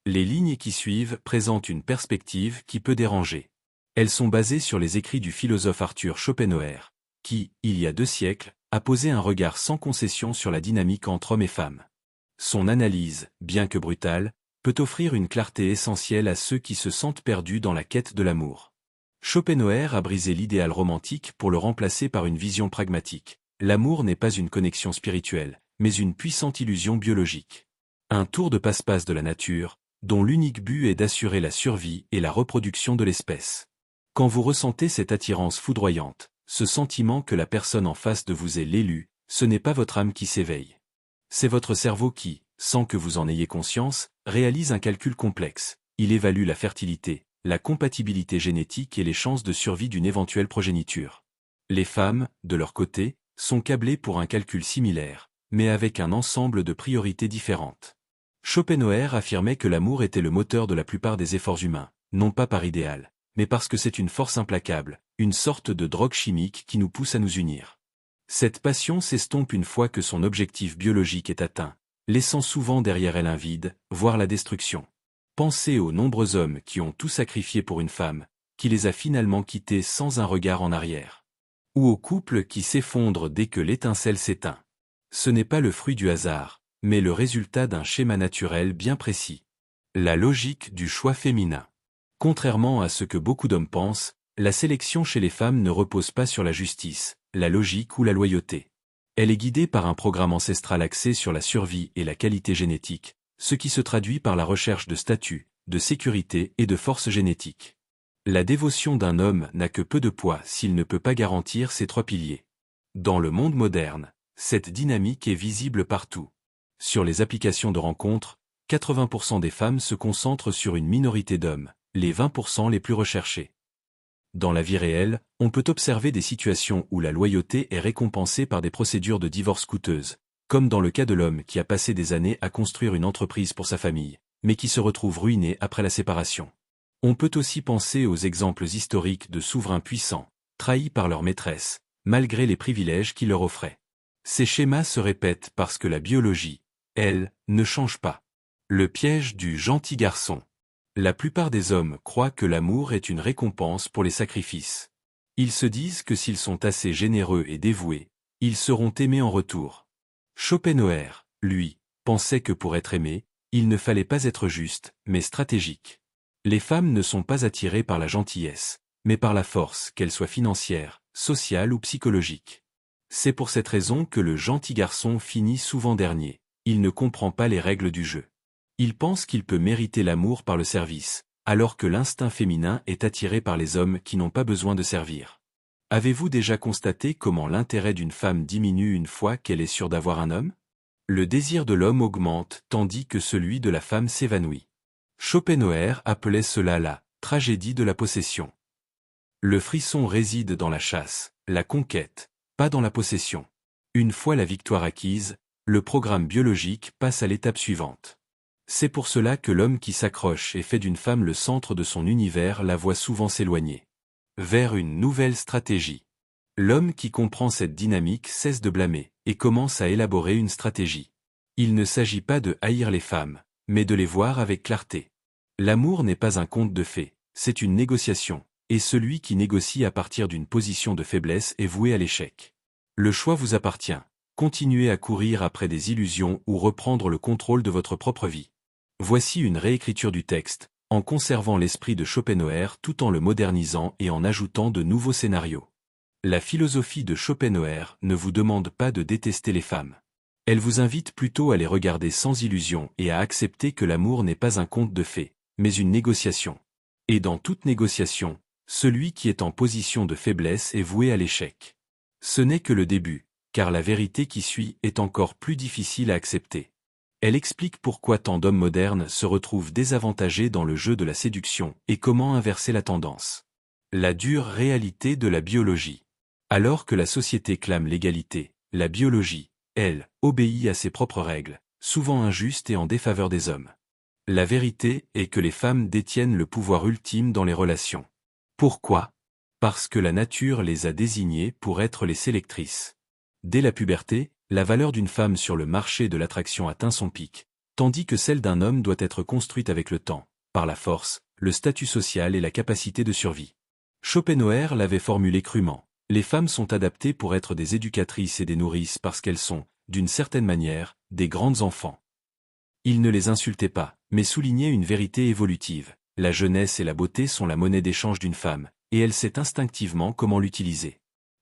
Les lignes qui suivent présentent une perspective qui peut déranger. Elles sont basées sur les écrits du philosophe Arthur Schopenhauer, qui, il y a 2 siècles, a posé un regard sans concession sur la dynamique entre hommes et femmes. Son analyse, bien que brutale, peut offrir une clarté essentielle à ceux qui se sentent perdus dans la quête de l'amour. Schopenhauer a brisé l'idéal romantique pour le remplacer par une vision pragmatique. L'amour n'est pas une connexion spirituelle, mais une puissante illusion biologique. Un tour de passe-passe de la nature, dont l'unique but est d'assurer la survie et la reproduction de l'espèce. Quand vous ressentez cette attirance foudroyante, ce sentiment que la personne en face de vous est l'élu, ce n'est pas votre âme qui s'éveille. C'est votre cerveau qui, sans que vous en ayez conscience, réalise un calcul complexe. Il évalue la fertilité, la compatibilité génétique et les chances de survie d'une éventuelle progéniture. Les femmes, de leur côté, sont câblées pour un calcul similaire, mais avec un ensemble de priorités différentes. Schopenhauer affirmait que l'amour était le moteur de la plupart des efforts humains, non pas par idéal, mais parce que c'est une force implacable, une sorte de drogue chimique qui nous pousse à nous unir. Cette passion s'estompe une fois que son objectif biologique est atteint, laissant souvent derrière elle un vide, voire la destruction. Pensez aux nombreux hommes qui ont tout sacrifié pour une femme, qui les a finalement quittés sans un regard en arrière. Ou aux couples qui s'effondrent dès que l'étincelle s'éteint. Ce n'est pas le fruit du hasard, mais le résultat d'un schéma naturel bien précis. La logique du choix féminin. Contrairement à ce que beaucoup d'hommes pensent, la sélection chez les femmes ne repose pas sur la justice, la logique ou la loyauté. Elle est guidée par un programme ancestral axé sur la survie et la qualité génétique, ce qui se traduit par la recherche de statut, de sécurité et de force génétique. La dévotion d'un homme n'a que peu de poids s'il ne peut pas garantir ces 3 piliers. Dans le monde moderne, cette dynamique est visible partout. Sur les applications de rencontres, 80% des femmes se concentrent sur une minorité d'hommes, les 20% les plus recherchés. Dans la vie réelle, on peut observer des situations où la loyauté est récompensée par des procédures de divorce coûteuses, comme dans le cas de l'homme qui a passé des années à construire une entreprise pour sa famille, mais qui se retrouve ruiné après la séparation. On peut aussi penser aux exemples historiques de souverains puissants, trahis par leur maîtresse, malgré les privilèges qu'ils leur offraient. Ces schémas se répètent parce que la biologie, elle, ne change pas. Le piège du gentil garçon. La plupart des hommes croient que l'amour est une récompense pour les sacrifices. Ils se disent que s'ils sont assez généreux et dévoués, ils seront aimés en retour. Schopenhauer, lui, pensait que pour être aimé, il ne fallait pas être juste, mais stratégique. Les femmes ne sont pas attirées par la gentillesse, mais par la force, qu'elle soit financière, sociale ou psychologique. C'est pour cette raison que le gentil garçon finit souvent dernier. Il ne comprend pas les règles du jeu. Il pense qu'il peut mériter l'amour par le service, alors que l'instinct féminin est attiré par les hommes qui n'ont pas besoin de servir. Avez-vous déjà constaté comment l'intérêt d'une femme diminue une fois qu'elle est sûre d'avoir un homme? Le désir de l'homme augmente tandis que celui de la femme s'évanouit. Schopenhauer appelait cela la tragédie de la possession. Le frisson réside dans la chasse, la conquête, pas dans la possession. Une fois la victoire acquise, le programme biologique passe à l'étape suivante. C'est pour cela que l'homme qui s'accroche et fait d'une femme le centre de son univers la voit souvent s'éloigner vers une nouvelle stratégie. L'homme qui comprend cette dynamique cesse de blâmer et commence à élaborer une stratégie. Il ne s'agit pas de haïr les femmes, mais de les voir avec clarté. L'amour n'est pas un conte de fées, c'est une négociation, et celui qui négocie à partir d'une position de faiblesse est voué à l'échec. Le choix vous appartient. Continuez à courir après des illusions ou reprendre le contrôle de votre propre vie. Voici une réécriture du texte, en conservant l'esprit de Schopenhauer tout en le modernisant et en ajoutant de nouveaux scénarios. La philosophie de Schopenhauer ne vous demande pas de détester les femmes. Elle vous invite plutôt à les regarder sans illusion et à accepter que l'amour n'est pas un conte de fées, mais une négociation. Et dans toute négociation, celui qui est en position de faiblesse est voué à l'échec. Ce n'est que le début, car la vérité qui suit est encore plus difficile à accepter. Elle explique pourquoi tant d'hommes modernes se retrouvent désavantagés dans le jeu de la séduction et comment inverser la tendance. La dure réalité de la biologie. Alors que la société clame l'égalité, la biologie, elle, obéit à ses propres règles, souvent injustes et en défaveur des hommes. La vérité est que les femmes détiennent le pouvoir ultime dans les relations. Pourquoi? Parce que la nature les a désignées pour être les sélectrices. Dès la puberté, la valeur d'une femme sur le marché de l'attraction atteint son pic, tandis que celle d'un homme doit être construite avec le temps, par la force, le statut social et la capacité de survie. Schopenhauer l'avait formulé crûment. Les femmes sont adaptées pour être des éducatrices et des nourrices parce qu'elles sont, d'une certaine manière, des grandes enfants. Il ne les insultait pas, mais soulignait une vérité évolutive. La jeunesse et la beauté sont la monnaie d'échange d'une femme, et elle sait instinctivement comment l'utiliser.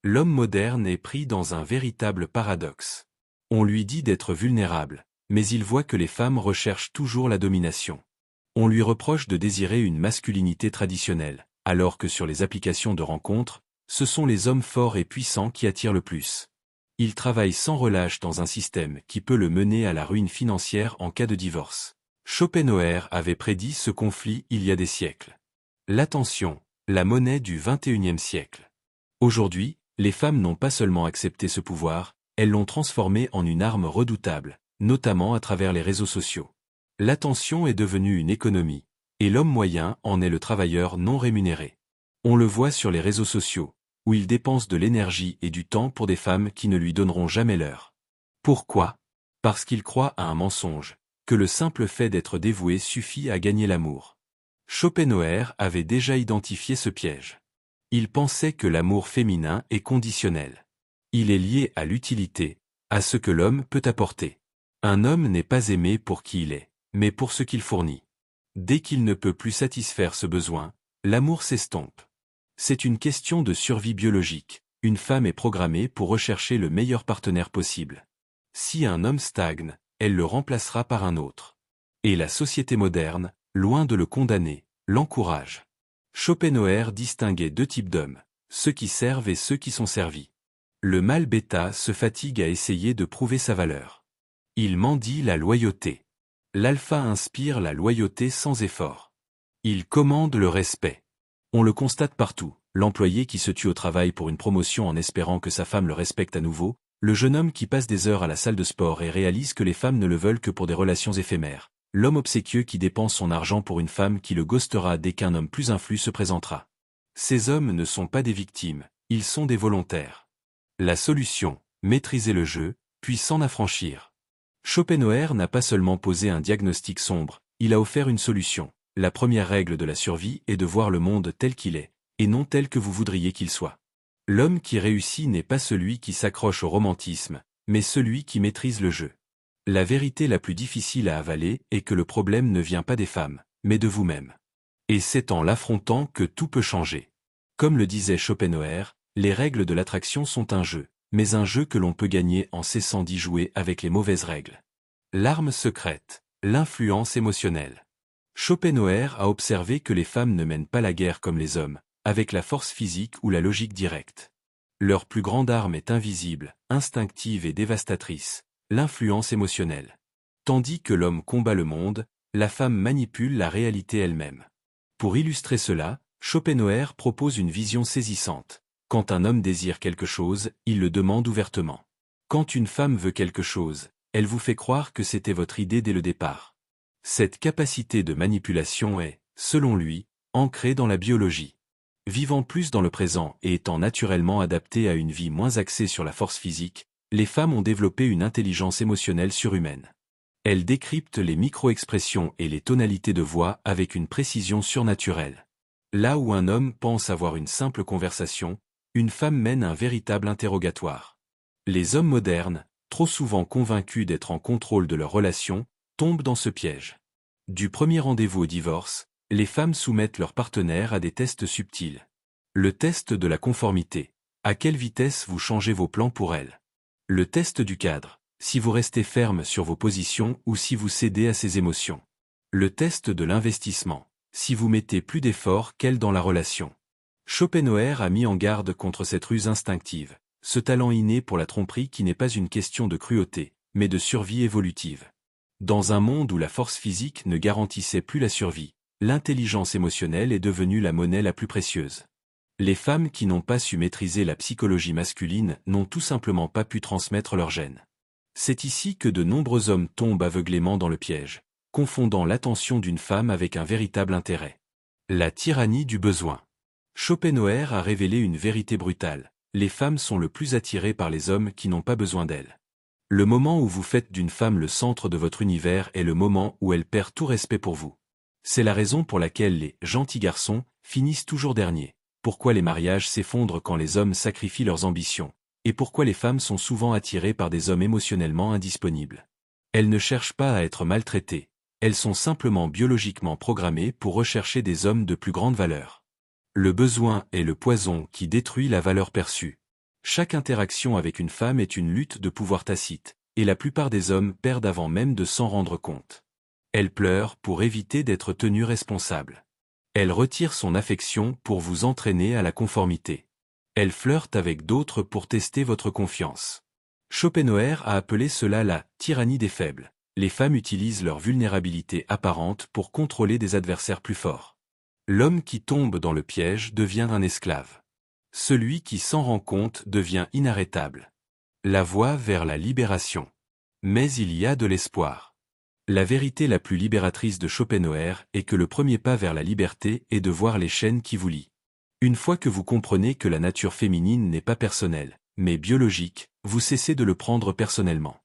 L'homme moderne est pris dans un véritable paradoxe. On lui dit d'être vulnérable, mais il voit que les femmes recherchent toujours la domination. On lui reproche de désirer une masculinité traditionnelle, alors que sur les applications de rencontres, ce sont les hommes forts et puissants qui attirent le plus. Il travaille sans relâche dans un système qui peut le mener à la ruine financière en cas de divorce. Schopenhauer avait prédit ce conflit il y a des siècles. L'attention, la monnaie du XXIe siècle. Aujourd'hui, les femmes n'ont pas seulement accepté ce pouvoir, elles l'ont transformé en une arme redoutable, notamment à travers les réseaux sociaux. L'attention est devenue une économie, et l'homme moyen en est le travailleur non rémunéré. On le voit sur les réseaux sociaux, où il dépense de l'énergie et du temps pour des femmes qui ne lui donneront jamais l'heure. Pourquoi? Parce qu'il croit à un mensonge, que le simple fait d'être dévoué suffit à gagner l'amour. Schopenhauer avait déjà identifié ce piège. Il pensait que l'amour féminin est conditionnel. Il est lié à l'utilité, à ce que l'homme peut apporter. Un homme n'est pas aimé pour qui il est, mais pour ce qu'il fournit. Dès qu'il ne peut plus satisfaire ce besoin, l'amour s'estompe. C'est une question de survie biologique. Une femme est programmée pour rechercher le meilleur partenaire possible. Si un homme stagne, elle le remplacera par un autre. Et la société moderne, loin de le condamner, l'encourage. Schopenhauer distinguait deux types d'hommes, ceux qui servent et ceux qui sont servis. Le mâle bêta se fatigue à essayer de prouver sa valeur. Il mendie la loyauté. L'alpha inspire la loyauté sans effort. Il commande le respect. On le constate partout, l'employé qui se tue au travail pour une promotion en espérant que sa femme le respecte à nouveau, le jeune homme qui passe des heures à la salle de sport et réalise que les femmes ne le veulent que pour des relations éphémères, l'homme obséquieux qui dépense son argent pour une femme qui le ghostera dès qu'un homme plus influent se présentera. Ces hommes ne sont pas des victimes, ils sont des volontaires. La solution, maîtriser le jeu, puis s'en affranchir. Schopenhauer n'a pas seulement posé un diagnostic sombre, il a offert une solution. La première règle de la survie est de voir le monde tel qu'il est, et non tel que vous voudriez qu'il soit. L'homme qui réussit n'est pas celui qui s'accroche au romantisme, mais celui qui maîtrise le jeu. La vérité la plus difficile à avaler est que le problème ne vient pas des femmes, mais de vous-même. Et c'est en l'affrontant que tout peut changer. Comme le disait Schopenhauer, les règles de l'attraction sont un jeu, mais un jeu que l'on peut gagner en cessant d'y jouer avec les mauvaises règles. L'arme secrète, l'influence émotionnelle. Schopenhauer a observé que les femmes ne mènent pas la guerre comme les hommes, avec la force physique ou la logique directe. Leur plus grande arme est invisible, instinctive et dévastatrice, l'influence émotionnelle. Tandis que l'homme combat le monde, la femme manipule la réalité elle-même. Pour illustrer cela, Schopenhauer propose une vision saisissante. Quand un homme désire quelque chose, il le demande ouvertement. Quand une femme veut quelque chose, elle vous fait croire que c'était votre idée dès le départ. Cette capacité de manipulation est, selon lui, ancrée dans la biologie. Vivant plus dans le présent et étant naturellement adaptées à une vie moins axée sur la force physique, les femmes ont développé une intelligence émotionnelle surhumaine. Elles décryptent les micro-expressions et les tonalités de voix avec une précision surnaturelle. Là où un homme pense avoir une simple conversation, une femme mène un véritable interrogatoire. Les hommes modernes, trop souvent convaincus d'être en contrôle de leurs relations, tombent dans ce piège. Du premier rendez-vous au divorce, les femmes soumettent leurs partenaires à des tests subtils. Le test de la conformité. À quelle vitesse vous changez vos plans pour elle? Le test du cadre. Si vous restez ferme sur vos positions ou si vous cédez à ses émotions. Le test de l'investissement. Si vous mettez plus d'efforts qu'elle dans la relation. Schopenhauer a mis en garde contre cette ruse instinctive, ce talent inné pour la tromperie qui n'est pas une question de cruauté, mais de survie évolutive. Dans un monde où la force physique ne garantissait plus la survie, l'intelligence émotionnelle est devenue la monnaie la plus précieuse. Les femmes qui n'ont pas su maîtriser la psychologie masculine n'ont tout simplement pas pu transmettre leurs gènes. C'est ici que de nombreux hommes tombent aveuglément dans le piège, confondant l'attention d'une femme avec un véritable intérêt. La tyrannie du besoin. Schopenhauer a révélé une vérité brutale. Les femmes sont le plus attirées par les hommes qui n'ont pas besoin d'elles. Le moment où vous faites d'une femme le centre de votre univers est le moment où elle perd tout respect pour vous. C'est la raison pour laquelle les « gentils garçons » finissent toujours derniers. Pourquoi les mariages s'effondrent quand les hommes sacrifient leurs ambitions, et pourquoi les femmes sont souvent attirées par des hommes émotionnellement indisponibles. Elles ne cherchent pas à être maltraitées, elles sont simplement biologiquement programmées pour rechercher des hommes de plus grande valeur. Le besoin est le poison qui détruit la valeur perçue. Chaque interaction avec une femme est une lutte de pouvoir tacite, et la plupart des hommes perdent avant même de s'en rendre compte. Elle pleure pour éviter d'être tenue responsable. Elle retire son affection pour vous entraîner à la conformité. Elle flirte avec d'autres pour tester votre confiance. Schopenhauer a appelé cela la « tyrannie des faibles ». Les femmes utilisent leur vulnérabilité apparente pour contrôler des adversaires plus forts. L'homme qui tombe dans le piège devient un esclave. Celui qui s'en rend compte devient inarrêtable. La voie vers la libération. Mais il y a de l'espoir. La vérité la plus libératrice de Schopenhauer est que le premier pas vers la liberté est de voir les chaînes qui vous lient. Une fois que vous comprenez que la nature féminine n'est pas personnelle, mais biologique, vous cessez de le prendre personnellement.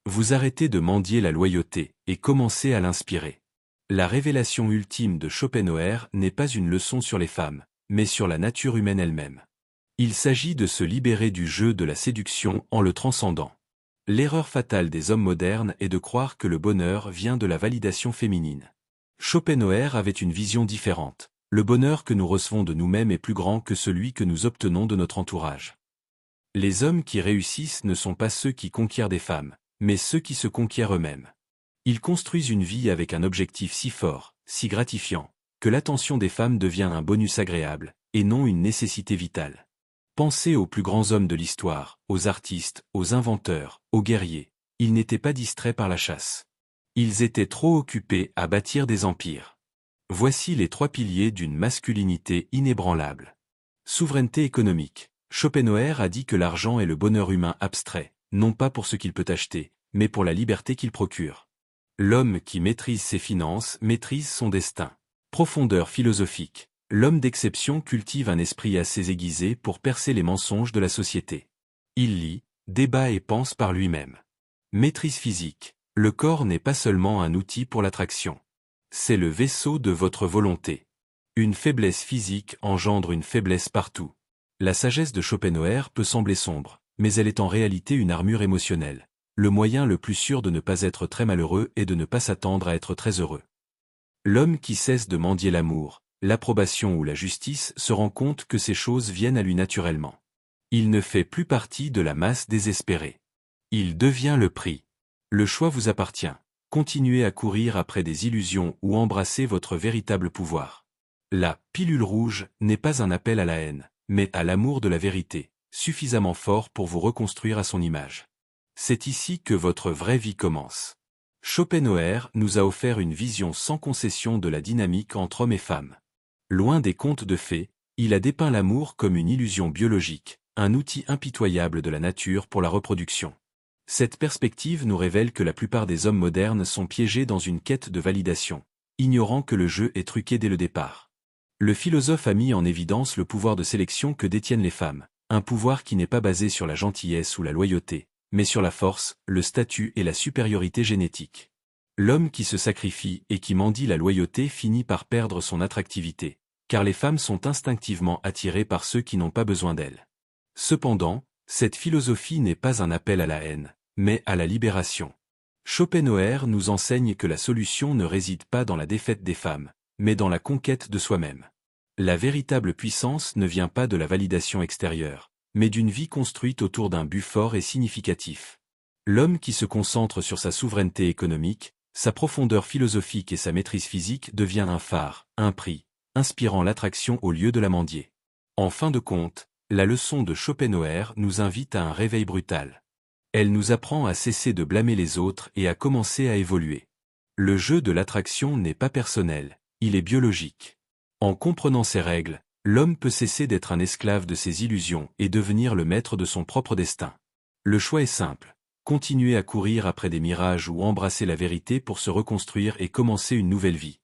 Vous arrêtez de mendier la loyauté et commencez à l'inspirer. La révélation ultime de Schopenhauer n'est pas une leçon sur les femmes, mais sur la nature humaine elle-même. Il s'agit de se libérer du jeu de la séduction en le transcendant. L'erreur fatale des hommes modernes est de croire que le bonheur vient de la validation féminine. Schopenhauer avait une vision différente. Le bonheur que nous recevons de nous-mêmes est plus grand que celui que nous obtenons de notre entourage. Les hommes qui réussissent ne sont pas ceux qui conquièrent des femmes, mais ceux qui se conquièrent eux-mêmes. Ils construisent une vie avec un objectif si fort, si gratifiant, que l'attention des femmes devient un bonus agréable, et non une nécessité vitale. Pensez aux plus grands hommes de l'histoire, aux artistes, aux inventeurs, aux guerriers. Ils n'étaient pas distraits par la chasse. Ils étaient trop occupés à bâtir des empires. Voici les 3 piliers d'une masculinité inébranlable. Souveraineté économique. Schopenhauer a dit que l'argent est le bonheur humain abstrait, non pas pour ce qu'il peut acheter, mais pour la liberté qu'il procure. L'homme qui maîtrise ses finances maîtrise son destin. Profondeur philosophique. L'homme d'exception cultive un esprit assez aiguisé pour percer les mensonges de la société. Il lit, débat et pense par lui-même. Maîtrise physique. Le corps n'est pas seulement un outil pour l'attraction. C'est le vaisseau de votre volonté. Une faiblesse physique engendre une faiblesse partout. La sagesse de Schopenhauer peut sembler sombre, mais elle est en réalité une armure émotionnelle. Le moyen le plus sûr de ne pas être très malheureux est de ne pas s'attendre à être très heureux. L'homme qui cesse de mendier l'amour, l'approbation ou la justice se rend compte que ces choses viennent à lui naturellement. Il ne fait plus partie de la masse désespérée. Il devient le prix. Le choix vous appartient. Continuez à courir après des illusions ou embrassez votre véritable pouvoir. La pilule rouge n'est pas un appel à la haine, mais à l'amour de la vérité, suffisamment fort pour vous reconstruire à son image. C'est ici que votre vraie vie commence. Schopenhauer nous a offert une vision sans concession de la dynamique entre hommes et femmes. Loin des contes de fées, il a dépeint l'amour comme une illusion biologique, un outil impitoyable de la nature pour la reproduction. Cette perspective nous révèle que la plupart des hommes modernes sont piégés dans une quête de validation, ignorant que le jeu est truqué dès le départ. Le philosophe a mis en évidence le pouvoir de sélection que détiennent les femmes, un pouvoir qui n'est pas basé sur la gentillesse ou la loyauté, mais sur la force, le statut et la supériorité génétique. L'homme qui se sacrifie et qui mendie la loyauté finit par perdre son attractivité, car les femmes sont instinctivement attirées par ceux qui n'ont pas besoin d'elles. Cependant, cette philosophie n'est pas un appel à la haine, mais à la libération. Schopenhauer nous enseigne que la solution ne réside pas dans la défaite des femmes, mais dans la conquête de soi-même. La véritable puissance ne vient pas de la validation extérieure, mais d'une vie construite autour d'un but fort et significatif. L'homme qui se concentre sur sa souveraineté économique, sa profondeur philosophique et sa maîtrise physique devient un phare, un prix, inspirant l'attraction au lieu de la mendier. En fin de compte, la leçon de Schopenhauer nous invite à un réveil brutal. Elle nous apprend à cesser de blâmer les autres et à commencer à évoluer. Le jeu de l'attraction n'est pas personnel, il est biologique. En comprenant ces règles, l'homme peut cesser d'être un esclave de ses illusions et devenir le maître de son propre destin. Le choix est simple. Continuer à courir après des mirages ou embrasser la vérité pour se reconstruire et commencer une nouvelle vie.